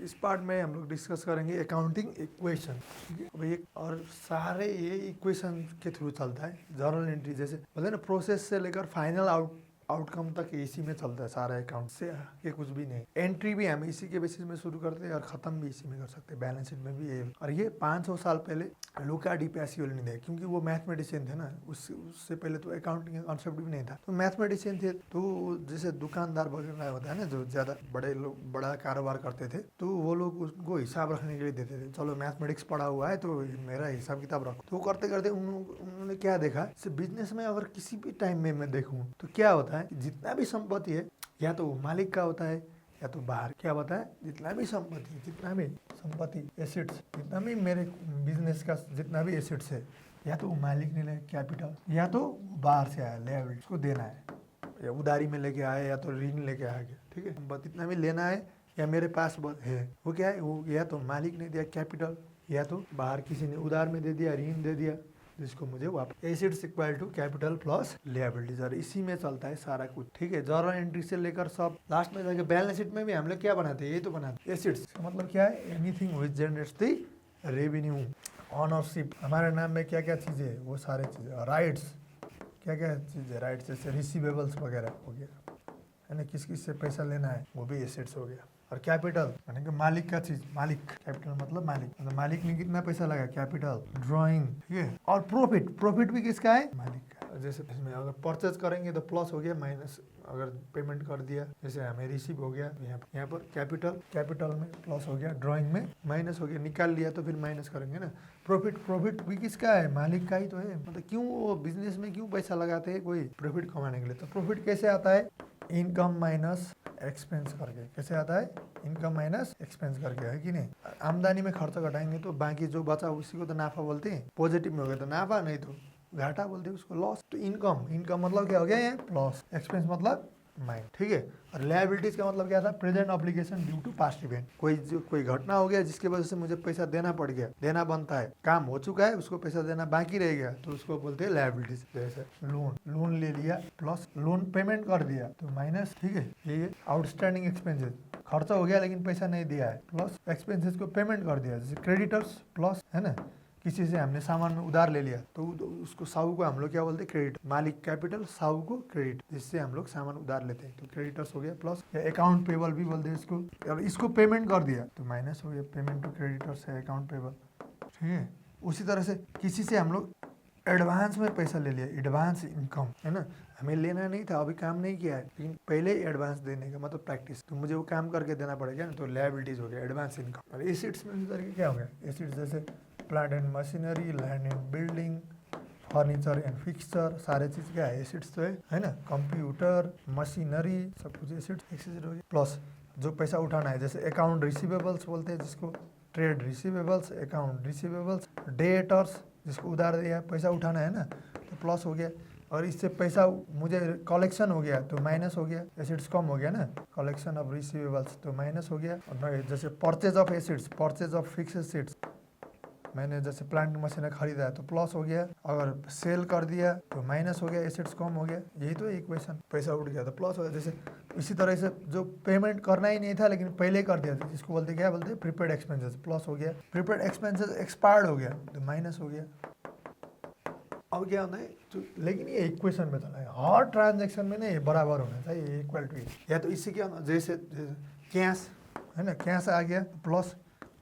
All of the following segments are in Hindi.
इस पार्ट में हम लोग डिस्कस करेंगे अकाउंटिंग इक्वेशन। ठीक है, अब ये और सारे ये इक्वेशन के थ्रू चलता है। जर्नल एंट्री जैसे बोलते हैं ना, प्रोसेस से लेकर फाइनल आउटकम तक इसी में चलता है सारा अकाउंट से ये कुछ भी नहीं। एंट्री भी हम इसी के बेसिस में शुरू करते हैं और खत्म भी इसी में कर सकते हैं। बैलेंस शीट में भी ये, और ये 500 साल पहले लुका डी पैसियोली ने दिया, क्योंकि वो मैथमेटिशियन थे ना। उससे पहले तो अकाउंटिंग का कॉन्सेप्ट भी नहीं था, तो मैथमेटिशियन थे। तो जैसे दुकानदार वगैरह होता है ना, जो ज्यादा बड़े लोग बड़ा कारोबार करते थे, तो वो लोग उसको हिसाब रखने के लिए देते थे। चलो मैथमेटिक्स पढ़ा हुआ है तो मेरा हिसाब किताब रखो। तो करते करते उन्होंने क्या देखा, बिजनेस में अगर किसी भी टाइम में मैं देखूं तो क्या होता है, जितना भी संपत्ति है या तो मालिक का होता है या तो बाहर। क्या होता है, जितना भी संपत्ति एसेट्स, जितना भी मेरे बिजनेस का जितना भी एसेट्स है, या तो मालिक ने लिया कैपिटल, या तो बाहर से आया लायबिलिटी, उसको देना है, या उधारी में लेके आया या तो ऋण लेके आ गया। ठीक है, जितना भी लेना है या मेरे पास है, वो क्या है, वो या तो मालिक ने दिया कैपिटल, या तो बाहर किसी ने उधार में दे दिया, ऋण दे दिया, जिसको मुझे वापस। Assets equal to capital plus liabilities, और इसी में चलता है सारा कुछ। ठीक है, जर्नल एंट्री से लेकर सब लास्ट में जाके बैलेंस शीट में भी हम लोग क्या बनाते हैं, ये तो बनाते हैं एसेट्स का मतलब क्या है, anything which generates the revenue. Ownership, हमारे नाम में क्या क्या चीजें है, वो सारे चीजें। राइट्स, क्या क्या चीजें राइट्स, जैसे रिसीवेबल्स वगैरह हो गया, है ना, किस किस से पैसा लेना है, वो भी एसेट्स हो गया। और कैपिटल यानी कि मालिक का चीज, मालिक, कैपिटल मतलब मालिक ने कितना पैसा लगा, कैपिटल। ड्राइंग, ठीक है। और प्रॉफिट भी किसका है, मालिक का। जैसे इसमें अगर परचेज करेंगे तो प्लस हो गया, माइनस अगर पेमेंट कर दिया, जैसे हमें रिसीव हो गया, यहाँ पर कैपिटल में प्लस हो गया, ड्राइंग में माइनस हो गया, निकाल लिया तो फिर माइनस करेंगे ना। प्रॉफिट भी किसका है, मालिक का ही तो है। मतलब क्यों वो बिजनेस में क्यों पैसा लगाते हैं कोई, प्रॉफिट कमाने के लिए। तो प्रॉफिट कैसे आता है, इनकम माइनस एक्सपेंस करके। कैसे आता है, इनकम माइनस एक्सपेंस करके, है कि नहीं। आमदनी में खर्च घटाएंगे तो बाकी जो बचा उसी को तो नाफा बोलते हैं। पॉजिटिव में हो गया तो नाफा, नहीं तो घाटा बोलते हैं उसको, लॉस। तो इनकम मतलब क्या हो गया, ये प्लस, एक्सपेंस मतलब माइनस। ठीक है, और लायबिलिटीज का मतलब क्या था, present obligation due to past event. कोई घटना हो गया जिसकी वजह से मुझे पैसा देना पड़ गया, देना बनता है, काम हो चुका है, उसको पैसा देना बाकी रह गया, तो उसको बोलते हैं लायबिलिटीज। जैसे लोन ले लिया, प्लस लोन पेमेंट कर दिया तो माइनस। ठीक है, ये आउटस्टैंडिंग एक्सपेंसेस, खर्चा हो गया लेकिन पैसा नहीं दिया है, प्लस एक्सपेंसेस को पेमेंट कर दिया, जैसे क्रेडिटर्स प्लस, है ना, किसी से हमने सामान में उधार ले लिया तो उसको साहू को हम लोग क्या बोलते हैं, क्रेडिट। मालिक कैपिटल, साहू को क्रेडिट, जिससे हम लोग सामान उधार लेते हैं, तो क्रेडिटर्स हो गया। प्लस अकाउंट पेबल भी बोलते हैं इसको, और इसको पेमेंट कर दिया तो माइनस हो गया, पेमेंट टू क्रेडिटर्स है अकाउंट पेबल। ठीक है, उसी तरह से किसी से हम लोग एडवांस में पैसा ले लिया, एडवांस इनकम, है ना, हमें लेना नहीं था, अभी काम नहीं किया है, लेकिन पहले एडवांस देने का मतलब प्रैक्टिस, तो मुझे वो काम करके देना पड़ेगा ना, तो लायबिलिटीज हो गया, एडवांस इनकम। और एसेट्स में तरीके क्या हो गया, एसेट्स जैसे plant and machinery, land and building, furniture and fixture, सारे चीज क्या है, एसेट्स तो है ना। कंप्यूटर, मशीनरी, सब कुछ एसेट्स हो गया। प्लस जो पैसा उठाना है, जैसे अकाउंट रिसीवेबल्स बोलते हैं जिसको, trade receivables, account receivables, debtors, जिसको उधार दिया पैसा उठाना है ना, तो प्लस हो गया। और इससे पैसा मुझे कलेक्शन हो गया तो माइनस हो गया, एसेट्स कम हो गया ना, कलेक्शन ऑफ रिसीवेबल्स तो माइनस हो गया। और जैसे purchase of assets, purchase of fix assets, मैंने जैसे प्लांट मशीन खरीदा है तो प्लस हो गया, अगर सेल कर दिया तो माइनस हो गया, एसेट्स कम हो गया। यही तो इक्वेशन, पैसा उठ गया तो प्लस हो गया। जैसे इसी तरह से जो पेमेंट करना ही नहीं था लेकिन पहले कर दिया था, जिसको बोलते क्या बोलते हैं, प्रीपेड एक्सपेंसेस, प्लस हो गया। प्रीपेड एक्सपेंसेस एक्सपायर्ड हो गया तो माइनस हो गया। अब क्या होता है, तो लेकिन ये इक्वेशन में चला है, हर ट्रांजेक्शन में नहीं बराबर होना चाहिए, इक्वल टू। या तो इससे क्या होना, जैसे कैश है ना, कैश आ गया प्लस,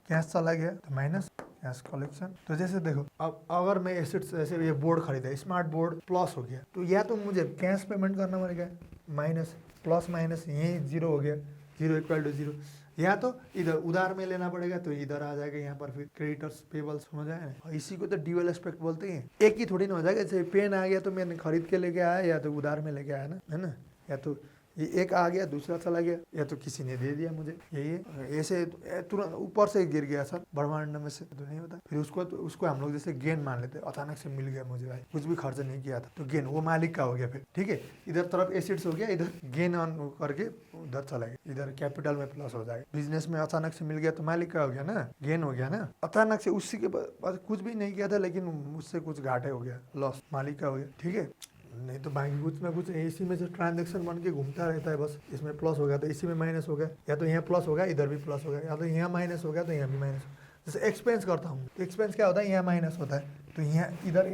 कैश चला गया तो माइनस, कैश कलेक्शन। तो जैसे देखो, अब अगर मैं एसेट्स जैसे ये बोर्ड खरीदा, स्मार्ट बोर्ड, प्लस हो गया, तो या तो मुझे कैश पेमेंट करना पड़ेगा, माइनस, प्लस माइनस यही जीरो हो गया, जीरो इक्वल टू जीरो। या तो इधर उधार में लेना पड़ेगा तो इधर आ जाएगा, यहाँ पर फिर क्रेडिटर्स पेबल्स हो जाएगा। इसी को तो ड्यूअल एस्पेक्ट बोलते हैं, एक ही थोड़ी ना हो जाएगा। जैसे पेन आ गया तो मैंने खरीद के लेके आया, या तो उधार में लेके आया ना, है ना, या तो ये एक आ गया दूसरा चला गया, या तो किसी ने दे दिया मुझे, यही ऐसे तुरंत ऊपर से गिर गया सब ब्रह्मांड में से, तो नहीं होता। फिर उसको हम लोग जैसे गेन मान लेते हैं, अचानक से मिल गया मुझे भाई, कुछ भी खर्च नहीं किया था तो गेन, वो मालिक का हो गया। फिर ठीक है, इधर तरफ एसेट्स हो गया, इधर गेन ऑन करके उधर चला गया, इधर कैपिटल में प्लस हो जाएगा। बिजनेस में अचानक से मिल गया तो मालिक का हो गया ना, गेन हो गया ना। अचानक से उसी के बाद कुछ भी नहीं किया था लेकिन उससे कुछ घाटे हो गया, लॉस, मालिक का हो गया। ठीक है, नहीं तो बाकी कुछ ना कुछ इसी में से ट्रांजैक्शन बन के घूमता रहता है बस। इसमें प्लस हो गया तो इसी में माइनस हो गया, या तो यहाँ प्लस हो गया इधर भी प्लस हो गया, या तो यहाँ माइनस हो गया तो यहाँ भी माइनस। जैसे एक्सपेंस करता हूँ तो एक्सपेंस क्या होता है, यहाँ माइनस होता है, तो यहाँ इधर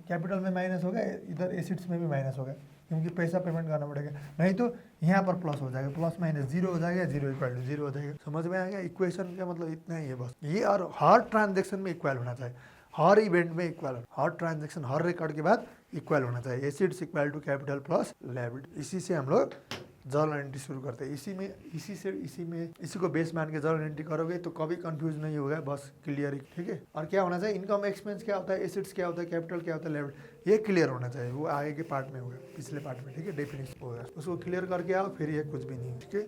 कैपिटल में माइनस हो गया, इधर एसिड्स में भी माइनस हो गया, क्योंकि पैसा पेमेंट करना पड़ेगा। नहीं तो यहाँ पर प्लस हो जाएगा, प्लस माइनस जीरो हो जाएगा, जीरो इक्वल टू जीरो हो जाएगा। समझ में आएगा? इक्वेशन का मतलब इतना ही है बस ये, और हर ट्रांजेक्शन में इक्वल होना चाहिए, हर इवेंट में इक्वल, हर ट्रांजेक्शन हर रिकॉर्ड के बाद इक्वल होना चाहिए। Assets equal to capital plus liability. इसी से हम लोग जर्नल एंट्री शुरू करते हैं। इसी को बेस मान के जर्नल एंट्री करोगे तो कभी कंफ्यूज नहीं होगा, बस क्लियर ही। ठीक है, और क्या होना चाहिए, इनकम एक्सपेंस क्या होता है, एसिड्स क्या होता है, कैपिटल क्या होता है, लायबिलिटी, ये क्लियर होना चाहिए। वो आगे के पार्ट में होगा, पिछले पार्ट में। ठीक है, डेफिनेशन होगा, उसको क्लियर करके आओ, फिर ये कुछ भी नहीं। ठीक है।